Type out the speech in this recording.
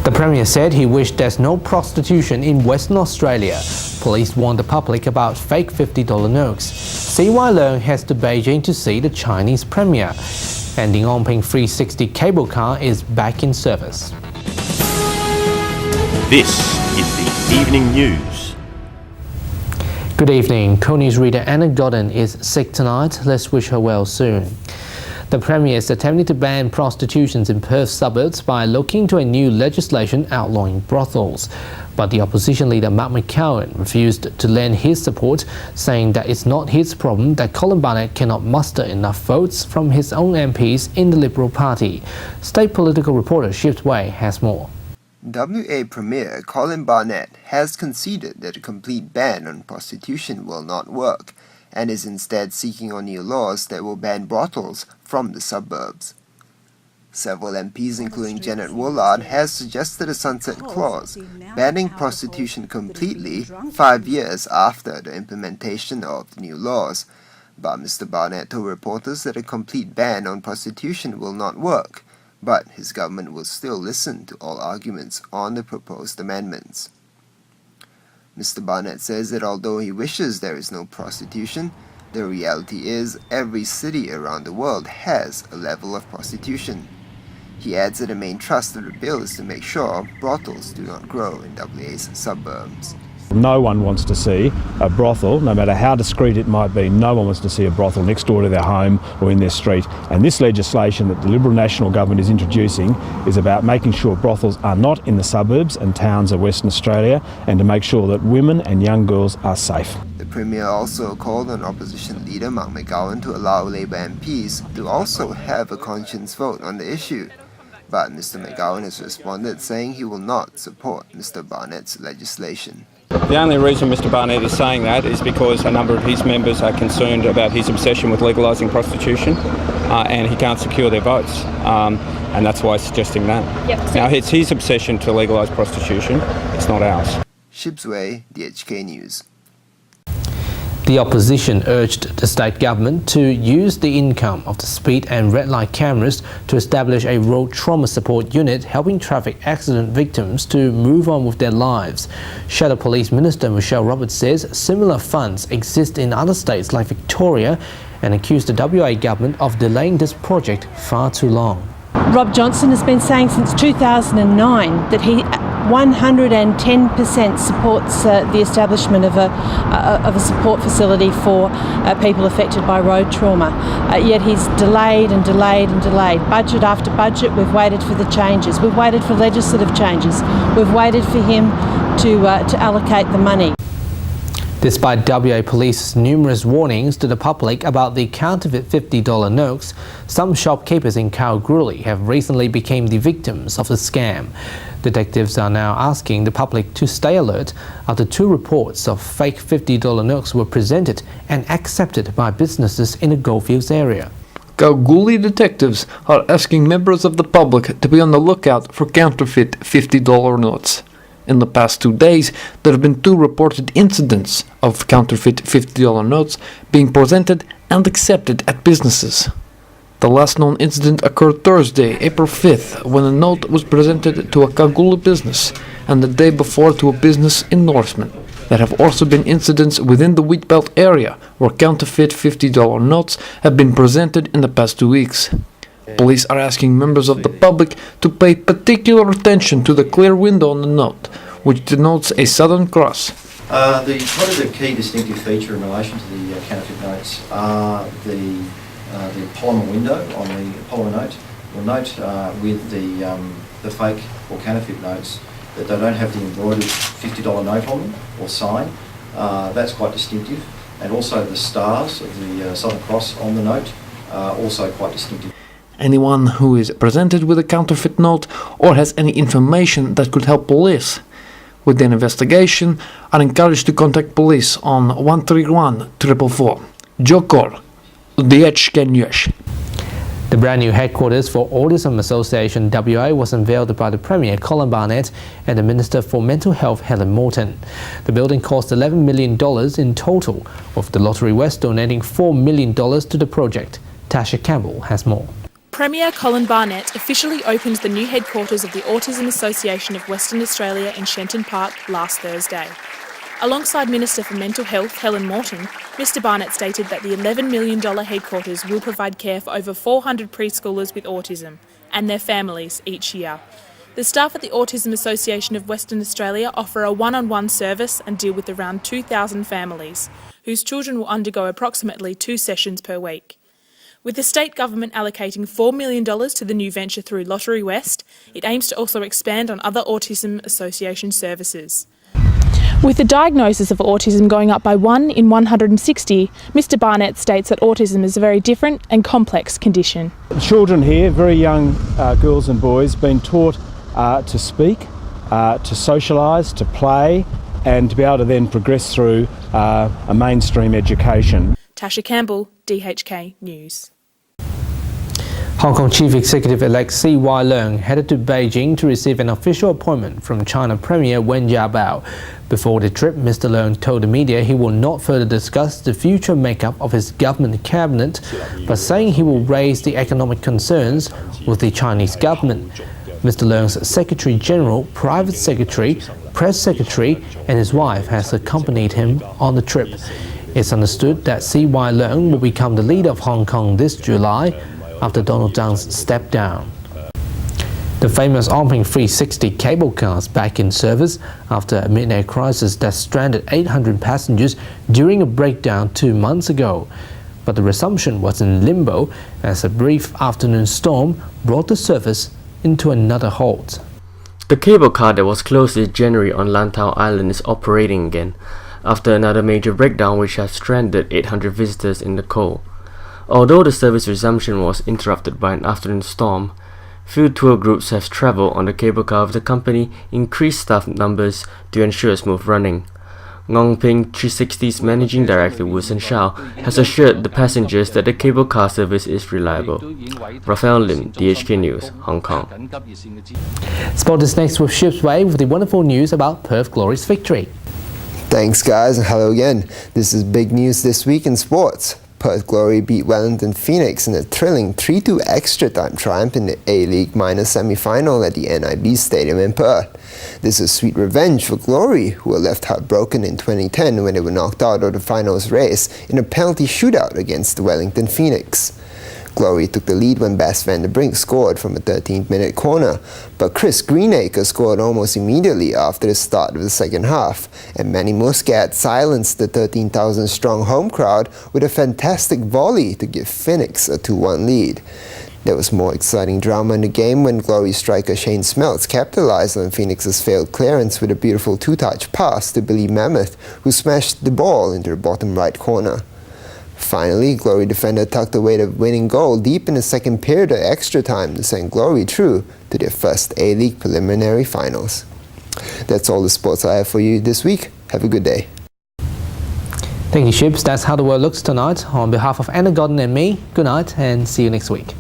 The Premier said he wished there's no prostitution in Western Australia. Police warned the public about fake $50 notes. Ivan Leung heads to Beijing to see the Chinese Premier. And the Ngong Ping 360 cable car is back in service. This is the Evening News. Good evening. Co-News reader Ana Godden is sick tonight. Let's wish her well soon. The Premier is attempting to ban prostitution in Perth suburbs by looking to a new legislation outlawing brothels. But the opposition leader Mark McGowan refused to lend his support, saying that it's not his problem that Colin Barnett cannot muster enough votes from his own MPs in the Liberal Party. State political reporter Shibs has more. WA Premier Colin Barnett has conceded that a complete ban on prostitution will not work, and is instead seeking on new laws that will ban brothels from the suburbs. Several MPs, including Janet Woolard, has suggested a sunset clause, banning prostitution completely 5 years after the implementation of the new laws. But Mr. Barnett told reporters that a complete ban on prostitution will not work, but his government will still listen to all arguments on the proposed amendments. Mr. Barnett says that although he wishes there is no prostitution, the reality is every city around the world has a level of prostitution. He adds that the main thrust of the bill is to make sure brothels do not grow in WA's suburbs. No one wants to see a brothel, no matter how discreet it might be, no one wants to see a brothel next door to their home or in their street. And this legislation that the Liberal National Government is introducing is about making sure brothels are not in the suburbs and towns of Western Australia, and to make sure that women and young girls are safe. The Premier also called on opposition leader Mark McGowan to allow Labour MPs to also have a conscience vote on the issue. But Mr. McGowan has responded, saying he will not support Mr. Barnett's legislation. The only reason Mr. Barnett is saying that is because a number of his members are concerned about his obsession with legalising prostitution, and he can't secure their votes, and that's why he's suggesting that. Yep. Now, it's his obsession to legalise prostitution, it's not ours. Shibs, DHK News. The opposition urged the state government to use the income of the speed and red light cameras to establish a road trauma support unit helping traffic accident victims to move on with their lives. Shadow Police Minister Michelle Roberts says similar funds exist in other states like Victoria, and accused the WA government of delaying this project far too long. Rob Johnson has been saying since 2009 that he 110% supports the establishment of a support facility for people affected by road trauma. Yet he's delayed and delayed and delayed. Budget after budget, we've waited for the changes. We've waited for legislative changes. We've waited for him to allocate the money. Despite WA Police's numerous warnings to the public about the counterfeit $50 notes, some shopkeepers in Kalgoorlie have recently become the victims of the scam. Detectives are now asking the public to stay alert after 2 reports of fake $50 notes were presented and accepted by businesses in the Goldfields area. Kalgoorlie detectives are asking members of the public to be on the lookout for counterfeit $50 notes. In the past 2 days, there have been 2 reported incidents of counterfeit $50 notes being presented and accepted at businesses. The last known incident occurred Thursday, April 5th, when a note was presented to a Kalgoorlie business, and the day before to a business in Norseman. There have also been incidents within the Wheatbelt area where counterfeit $50 notes have been presented in the past 2 weeks. Police are asking members of the public to pay particular attention to the clear window on the note, which denotes a Southern Cross. Probably the key distinctive feature in relation to the counterfeit notes are the polymer window on the polymer note. You'll note with the fake or counterfeit notes that they don't have the embroidered $50 note on them or sign. That's quite distinctive, and also the stars of the Southern Cross on the note are also quite distinctive. Anyone who is presented with a counterfeit note or has any information that could help police with the investigation are encouraged to contact police on 131 444. Corr, DHK News. The brand new headquarters for Autism Association WA was unveiled by the Premier Colin Barnett and the Minister for Mental Health Helen Morton. The building cost $11 million in total, with the Lottery West donating $4 million to the project. Tasha Campbell has more. Premier Colin Barnett officially opened the new headquarters of the Autism Association of Western Australia in Shenton Park last Thursday. Alongside Minister for Mental Health Helen Morton, Mr Barnett stated that the $11 million headquarters will provide care for over 400 preschoolers with autism and their families each year. The staff at the Autism Association of Western Australia offer a one-on-one service and deal with around 2,000 families, whose children will undergo approximately 2 sessions per week. With the state government allocating $4 million to the new venture through Lottery West, it aims to also expand on other Autism Association services. With the diagnosis of autism going up by 1 in 160, Mr Barnett states that autism is a very different and complex condition. Children here, very young girls and boys, been taught to speak, to socialise, to play, and to be able to then progress through a mainstream education. Tasha Campbell, DHK News. Hong Kong Chief Executive-elect C.Y. Leung headed to Beijing to receive an official appointment from China Premier Wen Jiabao. Before the trip, Mr. Leung told the media he will not further discuss the future makeup of his government cabinet, but saying he will raise the economic concerns with the Chinese government. Mr. Leung's Secretary General, Private Secretary, Press Secretary and his wife has accompanied him on the trip. It's understood that C.Y. Leung will become the leader of Hong Kong this July after Donald Duck's step down. The famous Ngong Ping 360 cable car is back in service after a midnight crisis that stranded 800 passengers during a breakdown 2 months ago. But the resumption was in limbo as a brief afternoon storm brought the service into another halt. The cable car that was closed in January on Lantau Island is operating again, after another major breakdown which has stranded 800 visitors in the cold. Although the service resumption was interrupted by an afternoon storm, few tour groups have travelled on the cable car with the company increased staff numbers to ensure smooth running. Ngong Ping 360's Managing Director Wu Shao has assured the passengers that the cable car service is reliable. Raphael Lim, DHK News, Hong Kong. Sport is next with Shibs with the wonderful news about Perth Glory's victory. Thanks guys, and hello again. This is big news this week in sports. Perth Glory beat Wellington Phoenix in a thrilling 3-2 extra time triumph in the A-League minor semi-final at the NIB Stadium in Perth. This is sweet revenge for Glory, who were left heartbroken in 2010 when they were knocked out of the finals race in a penalty shootout against the Wellington Phoenix. Glory took the lead when Bas van der Brink scored from a 13th-minute corner, but Chris Greenacre scored almost immediately after the start of the second half, and Manny Muscat silenced the 13,000-strong home crowd with a fantastic volley to give Phoenix a 2-1 lead. There was more exciting drama in the game when Glory striker Shane Smeltz capitalized on Phoenix's failed clearance with a beautiful two-touch pass to Billy Mammoth, who smashed the ball into the bottom right corner. Finally, Glory defender tucked away the winning goal deep in the second period of extra time to send Glory through to their first A-League preliminary finals. That's all the sports I have for you this week. Have a good day. Thank you, Shibs. That's how the world looks tonight. On behalf of Ana Godden and me, good night and see you next week.